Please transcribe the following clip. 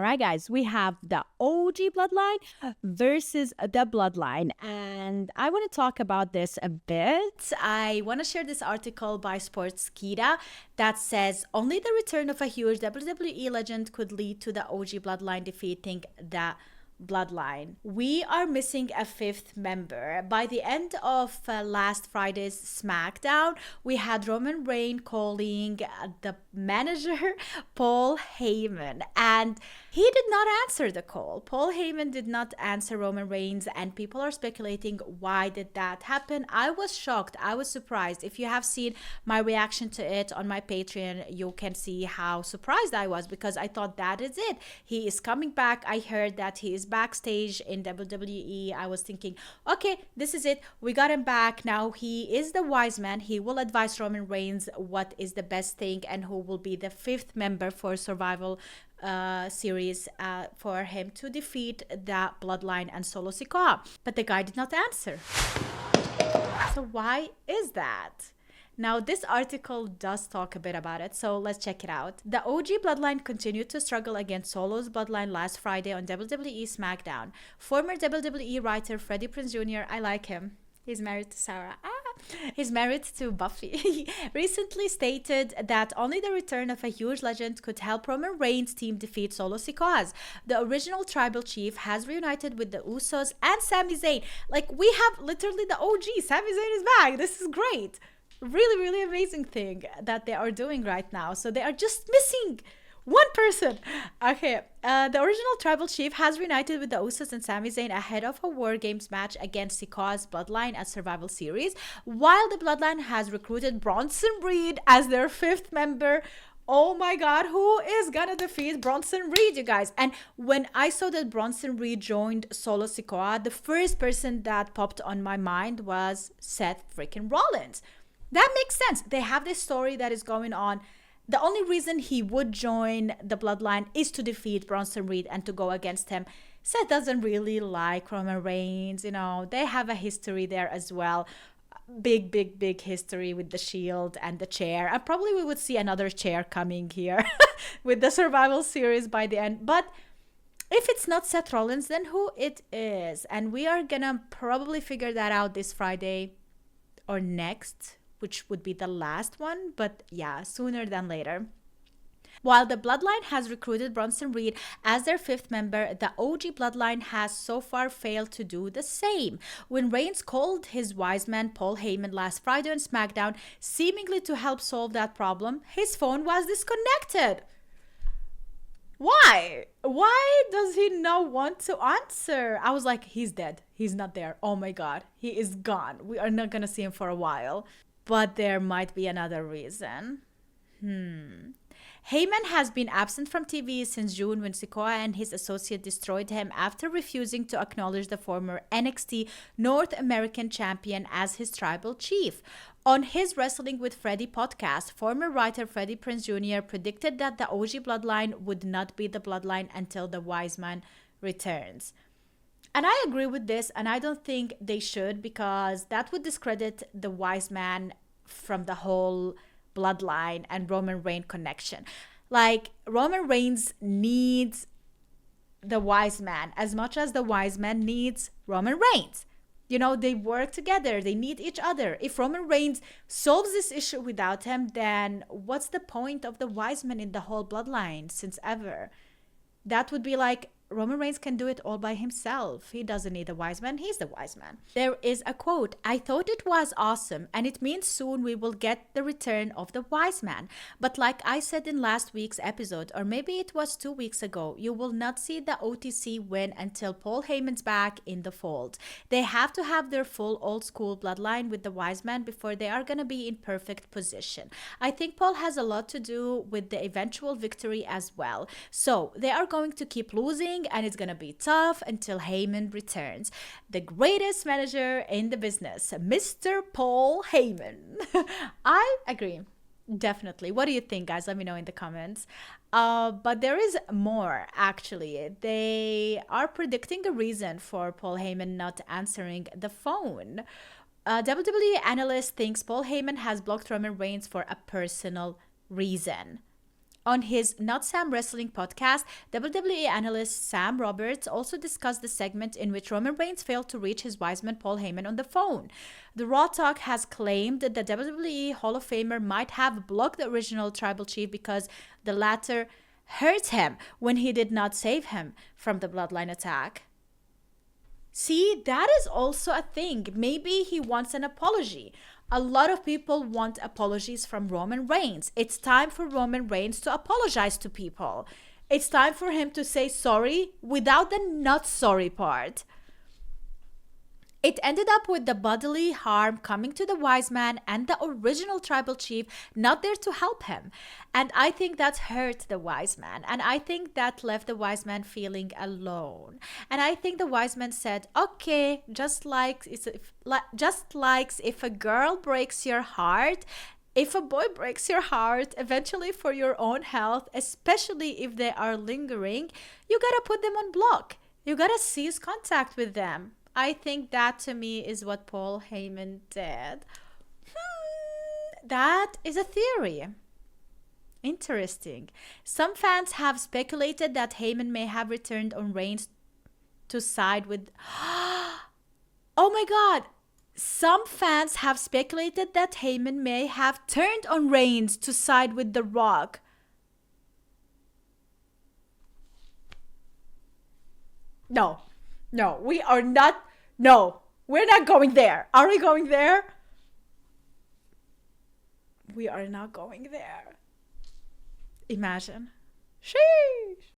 right, guys, we have the OG Bloodline versus the Bloodline. And I want to talk about this a bit. I want to share this article by Sportskeeda that says only the return of a huge WWE legend could lead to the OG Bloodline defeating the Bloodline. We are missing a fifth member. By the end of last Friday's SmackDown, we had Roman Reigns calling the manager Paul Heyman, and he did not answer the call. Paul Heyman did not answer Roman Reigns, and people are speculating why did that happen. I was shocked. I was surprised. If you have seen my reaction to it on my Patreon, you can see how surprised I was because I thought that is it. He is coming back. I heard that he is backstage in WWE. I was thinking, okay, this is it. We got him back. Now he is the wise man. He will advise Roman Reigns what is the best thing and who will be the fifth member for Survival series for him to defeat the Bloodline and Solo Sikoa. But the guy did not answer. So why is that? Now, this article does talk a bit about it, so let's check it out. The OG Bloodline continued to struggle against Solo's Bloodline last Friday on WWE SmackDown. Former WWE writer Freddie Prinze Jr., I like him. He's married to Sarah. He's married to Buffy. Recently stated that only the return of a huge legend could help Roman Reigns' team defeat Solo Sikoa's. The original tribal chief has reunited with the Usos and Sami Zayn. Like, we have literally the OG. Sami Zayn is back. This is great. Really, really amazing thing that they are doing right now. So they are just missing one person. Okay, the original tribal chief has reunited with the Usos and Sami Zayn ahead of a War Games match against Sikoa's Bloodline at Survival Series, while the Bloodline has recruited Bronson Reed as their fifth member. Oh my God, who is gonna defeat Bronson Reed, you guys? And when I saw that Bronson Reed joined Solo Sikoa, the first person that popped on my mind was Seth freaking Rollins. That makes sense. They have this story that is going on. The only reason he would join the Bloodline is to defeat Bronson Reed and to go against him. Seth doesn't really like Roman Reigns. You know, they have a history there as well. Big history with the Shield and the chair. And probably we would see another chair coming here with the Survival Series by the end. But if it's not Seth Rollins, then who it is? And we are gonna probably figure that out this Friday or next, which would be the last one, but yeah, sooner than later. While the Bloodline has recruited Bronson Reed as their fifth member, the OG Bloodline has so far failed to do the same. When Reigns called his wise man Paul Heyman last Friday on SmackDown, seemingly to help solve that problem, his phone was disconnected. Why? Why does he not want to answer? I was like, he's dead. He's not there. Oh my God, he is gone. We are not gonna see him for a while. But there might be another reason. Heyman has been absent from TV since June when Sikoa and his associate destroyed him after refusing to acknowledge the former NXT North American champion as his tribal chief. On his Wrestling with Freddie podcast, former writer Freddie Prinze Jr. predicted that the OG Bloodline would not be the Bloodline until the wise man returns. And I agree with this, and I don't think they should, because that would discredit the wise man from the whole Bloodline and Roman Reigns connection. Like, Roman Reigns needs the wise man as much as the wise man needs Roman Reigns. You know, they work together. They need each other. If Roman Reigns solves this issue without him, then what's the point of the wise man in the whole Bloodline since ever? That would be like, Roman Reigns can do it all by himself. He doesn't need a wise man. He's the wise man. There is a quote, "I thought it was awesome, and it means soon we will get the return of the wise man. But like I said in last week's episode, or maybe it was 2 weeks ago, you will not see the OTC win until Paul Heyman's back in the fold. They have to have their full old school bloodline with the wise man before they are going to be in perfect position. I think Paul has a lot to do with the eventual victory as well. So they are going to keep losing, and it's gonna be tough until Heyman returns. The greatest manager in the business, Mr. Paul Heyman." I agree. Definitely. What do you think, guys? Let me know in the comments. But there is more, actually. They are predicting a reason for Paul Heyman not answering the phone. WWE analyst thinks Paul Heyman has blocked Roman Reigns for a personal reason. On his Not Sam Wrestling podcast, WWE analyst Sam Roberts also discussed the segment in which Roman Reigns failed to reach his wise man Paul Heyman on the phone. The Raw Talk has claimed that the WWE Hall of Famer might have blocked the original tribal chief because the latter hurt him when he did not save him from the Bloodline attack. See, that is also a thing. Maybe he wants an apology. A lot of people want apologies from Roman Reigns. It's time for Roman Reigns to apologize to people. It's time for him to say sorry without the not sorry part. It ended up with the bodily harm coming to the wise man and the original tribal chief not there to help him. And I think that hurt the wise man. And I think that left the wise man feeling alone. And I think the wise man said, okay, just like if a girl breaks your heart, if a boy breaks your heart, eventually for your own health, especially if they are lingering, you gotta put them on block. You gotta cease contact with them. I think that to me is what Paul Heyman did. That is a theory. Interesting. Some fans have speculated that Heyman may have returned on Reigns to side with... Oh my god! Some fans have speculated that Heyman may have turned on Reigns to side with The Rock. No, we are not. No, we're not going there. Are we going there? We are not going there. Imagine. Sheesh.